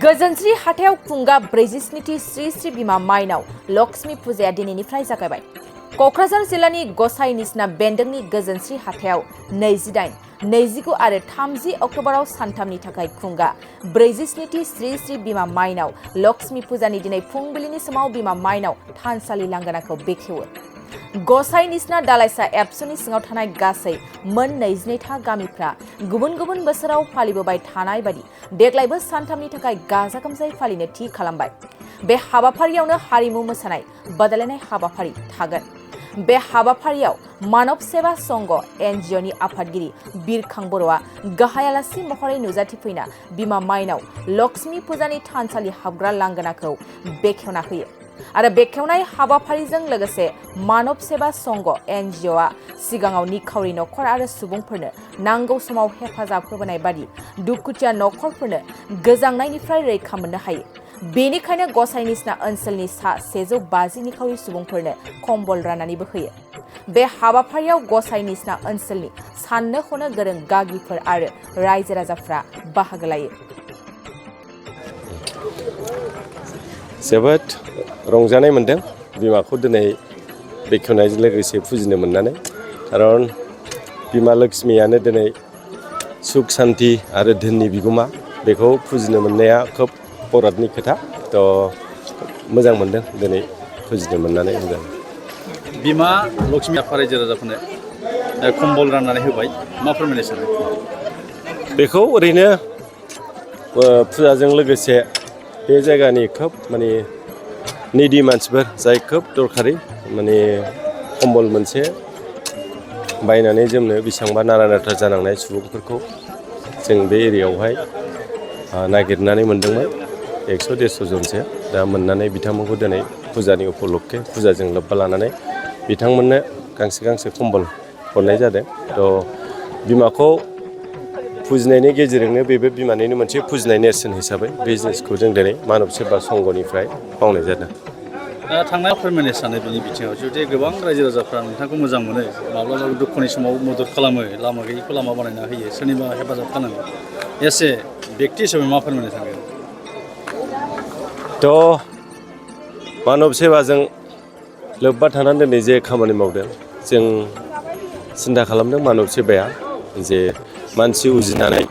गोजोनस्री हाथायाव खुंगा 47थि श्री श्री बिमा माइनाव लक्ष्मी फुजाया दिनैनिफ्राय जागायबाय। क'क्राझार जिल्लानि गसाइ निजना बेन्दोंनि गोजोनस्री हाथायाव 28, 29 आरो 30 अक्ट'बराव सानथामनि थाखाय खुंगा 47थि श्री श्री बिमा माइनाव लक्ष्मी फुजानि दिनै फुंबिलिनि समाव बिमा माइनाव थानसालि लांगोनाखौ बेखेवो। गसाइ निजना दालाइसा एबसुनि सिङाव थानाय गासै मोन 22था गामिफ्रा गुबुन गुबुन बोसोराव फालिबोबाय थानाय बायदि देग्लायबो सानथामनि थाखाय गाजा गोमजायै फालिनो थि खालामबाय। बे हाबाफारियावनो हारिमु मोसानाय बादायलायनाय हाबाफारि थागोन। बे हाबाफारियाव मानव सेवा संघ एनजिअनि आफादगिरि बिरखां बर'आ गाहाय आलासि महरै नुजाथिफैना बिमा माइनाव लक्ष्मी फुजानि थानसालि हाबग्रा लांगोनाखौ बेखेवना होयो। आरो बेखेवनाय हाबाफारिजों लोगोसे मानव सेवा संघ एनजिअआ सिगाङाव निखावरि नखर आरो सुबुंफोरनो नांगौ समाव हेफाजाब होबोनाय बादि दुखुथिया नखरफोरनो गोजांनायनिफ्राय रैखा मोननो हायो। बेनिखायनो गसाइ निजना ओनसोलनि सा 150 निखावरि सुबुंफोरनो कम्बल राननानैबो होयो। बे हाबाफारियाव गसाइ निजना ओनसोलनि साननो हनो गोरों गागिफोर आरो रायजो राजाफ्रा बाहागो लायो। जोबोद रंजानाय मोनदों बिमाखौ दिनै बेखेवनायजों लोगोसे फुजिनो मोननानै। खारन बिमा लक्ष्मीयानो दिनै सुख शान्ति आरो धोननि बिगोमा, बेखौ फुजिनो मोननाया खोब बरादनि खोथा। मोजां मोनदों दिनै फुजिनो मोननानै। मोजां बिमा लक्ष्मी आफा रायजो राजाफोरनो कम्बल राननानै होबाय, मा फोरमायनो सानो? बेखौ ओरैनो फुजाजों लोगोसे बे जायगानि खोब निडि मानसिफोर जाय खोब दरखारि कम्बल मोनसे बायनानै जोमनो बेसेबांबा नारा नाथा जानांनाय सुबुंफोरखौ जों बे एरियायावहाय नागिरनानै मोनदोंमोन। 100-150 जनसो दा मोननानै बिथांमोनखौ दिनै फुजानि उपलक्षे फुजाजों लोब्बा लानानै बिथांमोननो गांसे कम्बल हरनाय जादों। बिमाखौ फुजिनायनि गेजेरजोंनो बेबो बिमानिनो मोनसे फुजिनाय नेरसोन हिसाबै बे जिनिसखौ जों दिनै मानब सेबा संघनिफ्राय मावनाय जादों। थांनाय फोरमायनो सानो बिनि बिथिङाव जुदि गोबां रायजो राजाफ्रा नोंथांखौ मोजां मोनो, माब्लाबा दुखुनि समाव मदद खालामो, लामा गैयिखौ लामा बानायना होयो, सोरनिबा हेफाजाब खालामो, एसे बेक्ति हिसाबै मा फोरमायनो सानगोन? मानब सेवाजों लोब्बा थानानै दिनै जे खामानि मावदों, जों सिन्था खालामदों मानब सेवाया जे मानसि उजिनानै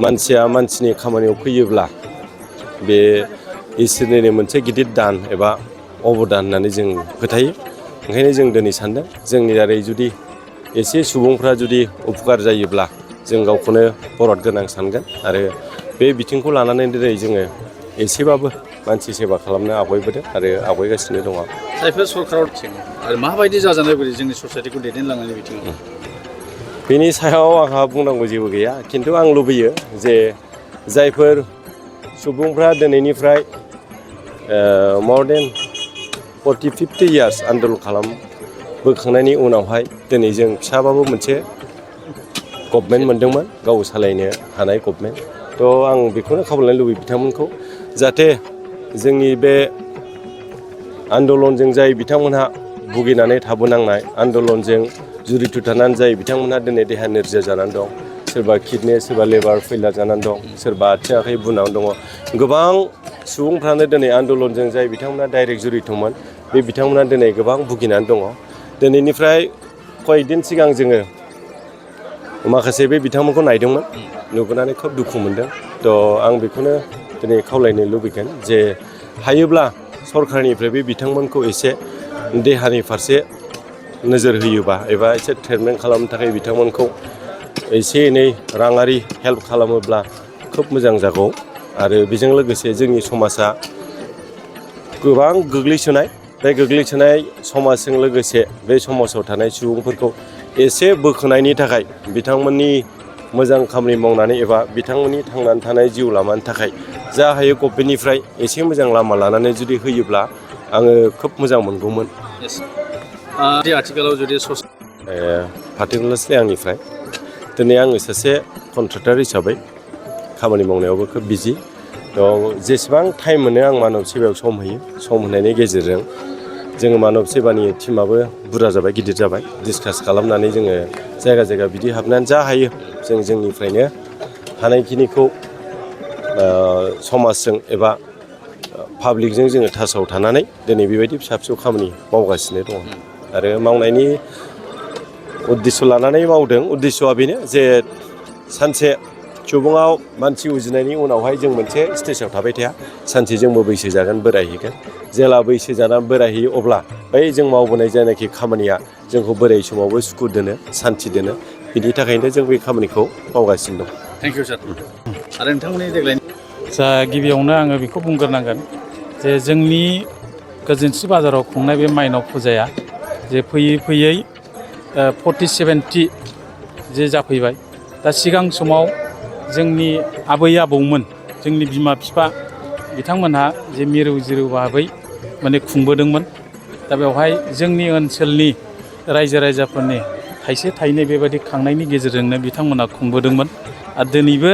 मानसिया मानसिनि खामानियाव फैयोब्ला बे इसोरनिनो मोनसे गिदिर दान एबा अबदान होननानै जों फोथायो। ओंखायनो जों दिनै सानदों जोंनि दारै जुदि एसे सुबुंफ्रा जुदि उपकार जायोब्ला जों गावखौनो बराद गोनां सानगोन। आरो बे बिथिंखौ लानानै दिनै जोङो एसेबाबो मानसि सेवा खालामनो आवगायबोदों आरो आवगायगासिनो दङ। जायफोर सरकाराव आरो माबायदि जाजानो लुबैदों जोंनि ससाइटिखौ दैदेनलांनायनि बिथिङाव? बेनि सायाव आंहा बुंनांगौ जेबो गैया, खिन्थु आं लुबैयो जे जायफोर सुबुंफ्रा दिनैनिफ्राय more than 40-50 years आन्दलन खालामबोखांनायनि उनावहाय दिनै जों फिसाबाबो मोनसे गभमेन्ट मोनदोंमोन, गाव सालायनो हानाय गभमेन्ट। आं बेखौनो खावलायनो लुबैयो बिथांमोनखौ, जाहाथे जोंनि बे आन्दलनजों जाय बिथांमोनहा भुगिनानै थाबोनांनाय, आन्दलनजों जुरित' थानानै जाय बिथांमोनहा दिनै देहा नोरजिया जानानै दं, सोरबा किडनि, सोरबा लिभार फेइलार जानानै दं, सोरबा आथिं आखाइ बुनानै दङ, गोबां सुबुंफ्रानो दिनै आन्दलनजों जाय बिथांमोना डाइरेक्ट जुरितमोन, बे बिथांमोना दिनै गोबां भुगिनानै दङ। दिनैनिफ्राय कयेकदिन सिगां जोङो माखासे बे बिथांमोनखौ नायदोंमोन, नुबोनानै खोब दुखु मोनदों। आं बेखौनो दिनै खावलायनो लुबैगोन जे हायोब्ला सरकारनिफ्राय बे बिथांमोनखौ एसे देहानि फारसे नोजोर होयोबा एबा एसे ट्रिटमेन्ट खालामनो थाखाय बिथांमोनखौ एसे एनै राङारि हेल्प खालामोब्ला खोब मोजां जागौ। आरो बेजों लोगोसे जोंनि समाजा गोबां गोग्लैसोनाय, बे गोग्लैसोनाय समाजजों लोगोसे बे समाजाव थानाय सुबुंफोरखौ एसे बोखोनायनि थाखाय बिथांमोननि मोजां खामानि मावनानै एबा बिथांमोननि थांनानै थानाय जिउ लामानि थाखाय जा हायो गभमेन्टनिफ्राय एसे मोजां लामा लानानै जुदि होयोब्ला आङो खोब मोजां मोनगौमोन। आथिखालाव जुदि पार्टिकुलार्सलि आंनिफ्राय दिनै आङो सासे कन्ट्रेक्टर हिसाबै खामानि मावनायावबो खोब बिजि। जेसेबां टाइम मोनो आं मानब सेवायाव सम होयो। सम होनायनि गेजेरजों जोङो मानब सेवानि टिमाबो बुरजा जाबाय, गिदिर जाबाय। डिसकास खालामनानै जोङो जायगा जायगा बिदि हाबनानै जा हायो जों जोंनिफ्रायनो हानायखिनिखौ समाजजों एबा पाब्लिकजों जोङो टाचाव थानानै दिनै बेबायदि फिसा फिसौ खामानि मावगासिनो दङ आरो मावनायनि उद्देश्य लानानै मावदों। उद्देश्यआ बेनो जे सानसे सुबुङाव मानसि उजिनायनि उनावहाय जों मोनसे स्टेजाव थाबाय थाया, सानसे जोंबो बैसो जागोन, बोरायहैगोन। जेला बैसो जानानै बोरायहैयो अब्ला बै जों मावबोनाय जायनाखि खामानिया जोंखौ बोराय समावबो सुखु दोनो, सान्थि दोनो। बिनि थाखायनो जों बे खामानिखौ मावगासिनो दं। थेंक इउ सार। आरो नोंथांमोननि देग्लायनि जा गिबियावनो आङो बेखौ बुंग्रोनांगोन जे जोंनि गोजोनस्रि बाजाराव खुंनाय बे माइनाव फुजाया जे फैयै फैयै 47 जे जाफैबाय। दा सिगां समाव जोंनि आबै आबौमोन, जोंनि बिमा बिफा बिथांमोनहा जे मिरौ जिरौ भाबै माने खुंबोदोंमोन। दा बेवहाय जोंनि ओनसोलनि रायजो राजाफोरनि थाइसे थाइनै बेबायदि खांनायनि गेजेरजोंनो बिथांमोना खुंबोदोंमोन। आरो दिनैबो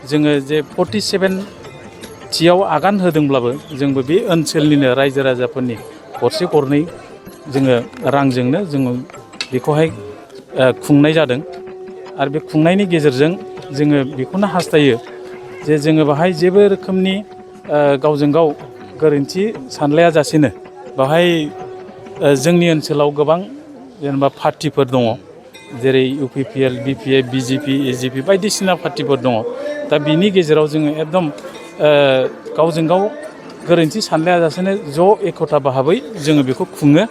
जोङो जे 47थियाव आगान होदोंब्लाबो जोंबो बे ओनसोलनिनो रायजो राजाफोरनि गरसे गरनै जोङो रांजोंनो जोङो बेखौहाय खुंनाय जादों। आरो बे खुंनायनि गेजेरजों जोङो बेखौनो हास्थायो जे जोङो बाहाय जेबो रोखोमनि गावजों गाव गोरोन्थि सानलायाजासेनो बाहाय जोंनि ओनसोलाव गोबां जेनेबा पार्टिफोर दङ, जेरै UPPL, BPF, BJP, AJP बायदिसिना पार्टिफोर दङ। दा बिनि गेजेराव जोङो एकदम गावजों गाव गोरोन्थि सानलायाजासेनो ज' एकता भाबै जोङो बेखौ खुङो।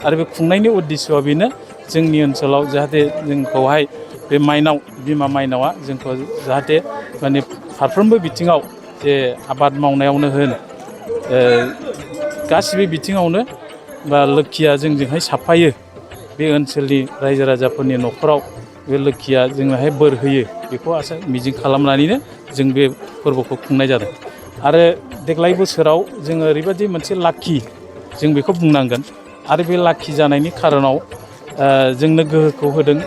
आरो बे खुंनायनि उद्देश्यआ बेनो जोंनि ओनसोलाव जाहाथे जोंखौहाय बे माइनाव, बिमा माइनावा जोंखौ जाहाथे माने फारफ्रोमबो बिथिङाव जे आबाद मावनायावनो होन, गासिबो बिथिङावनो बा लोखिया जोंजोंहाय साफायो। बे ओनसोलनि रायजो राजाफोरनि न'खराव बे लोखिया जोंनोहाय बोर होयो, बेखौ आसा मिजिं खालामनानैनो जों बे फोरबोखौ खुंनाय जादों। आरो देग्लाय बोसोराव जोङो ओरैबायदि मोनसे लाखि, जों बेखौ बुंनांगोन। आरो बे लाखि जानायनि खारनाव जोंनो गोहोखौ होदों।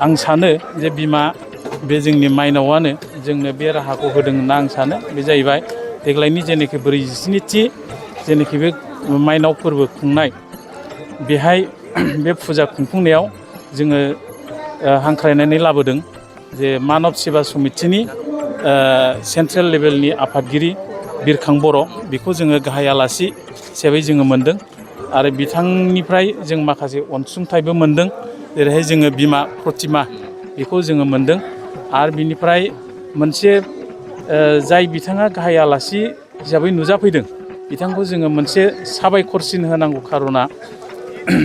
आं सानो जे बिमा बे जोंनि माइनावानो जोंनो बे राहाखौ होदों होनना आं सानो। बे जाहैबाय देग्लायनि जेनोखि 47थि जेनोखि बे माइनाव फोरबो खुंनाय, बेहाय बे फुजा खुंफुंनायाव जोङो हांख्रायनानै लाबोदों जे मानब सेबा समितिनि सेन्ट्रेल लेभेलनि आफादगिरि बिरखां बर', बेखौ जोङो गाहाय आलासि हिसाबै जोङो मोनदों। आरो बिथांनिफ्राय जों माखासे अनसुंथाइबो मोनदों, जेरैहाय जोङो बिमा प्रतिमा बेखौ जोङो मोनदों। आरो बिनिफ्राय मोनसे जाय बिथाङा गाहाय आलासि हिसाबै नुजाफैदों, बिथांखौ जोङो मोनसे साबायखरसिन होनांगौ खार'ना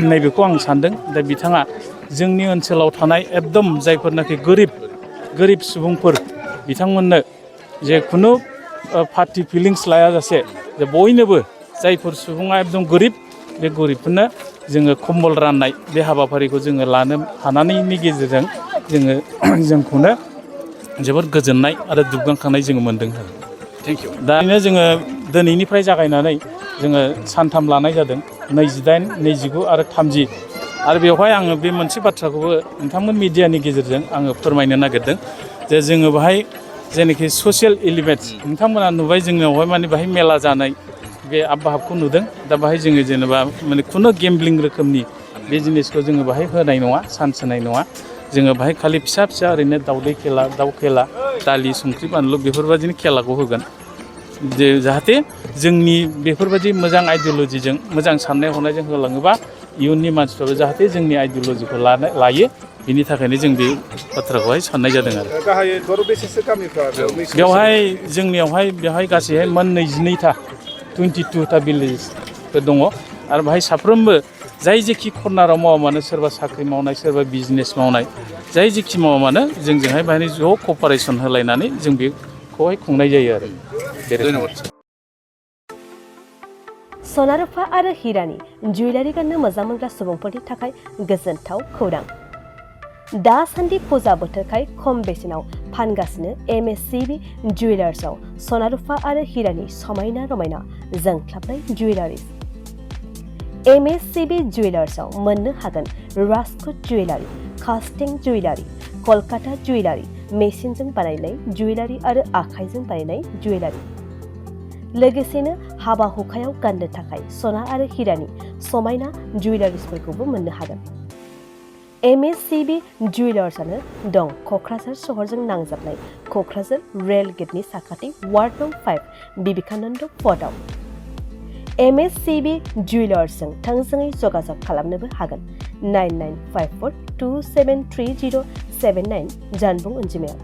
नैबेखौ आं सानदों। दा बिथाङा जोंनि ओनसोलाव थानाय एकदम जायफोरनाखि गोरिब सुबुंफोर, बिथांमोननो जे खुनु पार्टि फिलिंस लायाजासे जे बयनोबो जायफोर सुबुङा एकदम गोरिब, बे गोरिबफोरनो जोङो कम्बल राननाय बे हाबाफारिखौ जोङो लानो हानायनि गेजेरजों जोंखौनो जोबोद गोजोननाय आरो दुबगांखांनाय जोङो मोनदों। Thank you. दा बेनो जोङो दिनैनिफ्राय जागायनानै जोङो सानथाम लानाय जादों, 28, 29 आरो 30। आरो बेवहाय आङो बे मोनसे बाथ्राखौबो नोंथांमोन मिडियानि गेजेरजों आङो फोरमायनो नागिरदों जे जोङो बाहाय जेनाखि ससियेल एलिमेन्ट्स नोंथांमोना नुबाय, जोंनियावहाय माने बाहाय मेला जानाय बे आबहाबखौ नुदों। दा बाहाय जोङो जेनेबा माने खुनु गेम्बलिं रोखोमनि बे जिनिसखौ जोङो बाहाय होनाय नङा, चान्स होनाय नङा। जोङो बाहाय खालि फिसा फिसा ओरैनो दाउदै खेला, दाउ खेला, दालि संख्रि बानलु बेफोरबायदिनो खेलाखौ होगोन। जे जाहाथे जोंनि बेफोरबायदि मोजां आइडिय'लजिजों, मोजां साननाय हनायजों होलाङोबा इयुननि मानसिफ्राबो जाहाथे जोंनि आइडिय'लजिखौ लायो, बिनि थाखायनो जों बे बाथ्राखौहाय साननाय जादों। आरो बेवहाय जोंनियावहाय बेवहाय गासैहाय मोन 22टा भिलेजफोर दङ। आरो बाहाय साफ्रोमबो जाय जेखि कर्नाराव मावा मानो, सोरबा साख्रि मावनाय, सोरबा बिजनेस मावनाय, जाय जेखि मावा मानो जोंजोंहाय बाहाय ज' कपारेसन होलायनानै जों बेखौहाय खुंनाय जायो। आरो सना रुफा आरो हिरानि जुवेलारि गाननो मोजां मोनग्रा सुबुंफोरनि थाखाय गोजोनथाव खौरां। दासान्दि फुजा बोथोरखाय खम बेसेनाव फानगासिनो MSCB जुवेलार्सआव सना रुफा आरो हिरानि समायना रमायना जोंख्लाबनाय जुवेलारिज। MSCB जुवेलार्सआव मोननो हागोन राजकोट जुवेलारि, कास्टिं जुवेलारि, कलकाता जुवेलारि, मेसिनजों बानायनाय जुवेलारि आरो आखाइजों बानायनाय जुवेलारि। लोगोसेनो हाबा हुखायाव गाननो थाखाय सना आरो हिरानि समायना जुवेलारिसफोरखौबो मोननो हागोन। MSCB जुवेलार्सआनो दं क'क्राझार सहरजों नांजाबनाय क'क्राझार रेल गेटनि साखाथि वार्ड नं 5 बिबेकानन्द पथआव। MSCB जुवेलार्सजों थोंजोङै जगाजग खालामनोबो हागोन 9954273079 जानबुं अनजिमायाव।